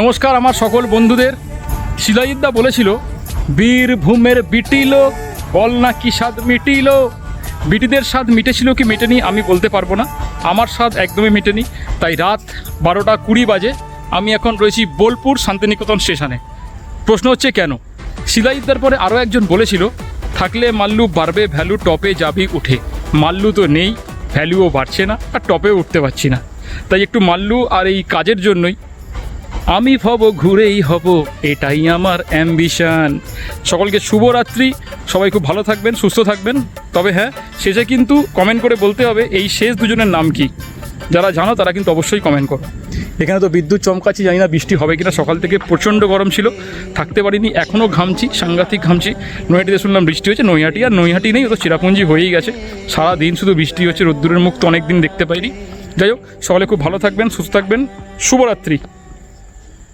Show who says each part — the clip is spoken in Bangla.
Speaker 1: নমস্কার আমার সকল বন্ধুদের। শিলাজিৎদা বলেছিল বীরভূমের বিটি লোক বল না কি স্বাদ মিটিল। বিটিদের স্বাদ মিটেছিল কি মেটেনি আমি বলতে পারবো না, আমার স্বাদ একদমই মেটেনি। তাই রাত 12:20 বাজে আমি এখন রয়েছি বোলপুর শান্তিনিকেতন স্টেশনে। প্রশ্ন হচ্ছে কেন? শিলাজিৎদার পরে আরও একজন বলেছিল থাকলে মাল্লু বাড়বে ভ্যালু টপে যাবি উঠে। মাল্লু তো নেই, ভ্যালুও বাড়ছে না, আর টপেও উঠতে পারছি না। তাই একটু মাল্লু আর এই কাজের জন্যই আমি হব ঘুরেই হব, এটাই আমার অ্যাম্বিশন। সকলকে শুভরাত্রি, সবাই খুব ভালো থাকবেন, সুস্থ থাকবেন। তবে হ্যাঁ, শেষে কিন্তু কমেন্ট করে বলতে হবে এই শেষ দুজনের নাম কি। যারা জানো তারা কিন্তু অবশ্যই কমেন্ট করো। এখানে তো বিদ্যুৎ চমকাচ্ছি, জানি না বৃষ্টি হবে কিনা। সকাল থেকে প্রচণ্ড গরম ছিল, থাকতে পারিনি, এখনও ঘামছি, সাংঘাতিক ঘামছি। নৈহাটিতে শুনলাম বৃষ্টি হয়েছে, নৈহাটি নেই, ও তো চিরাপুঞ্জি হয়েই গেছে। সারা দিন শুধু বৃষ্টি হচ্ছে, রোদ্দুরের মুখ তো অনেক দিন দেখতে পাইনি। যাই হোক, সকলে খুব ভালো থাকবেন, সুস্থ থাকবেন, শুভরাত্রি।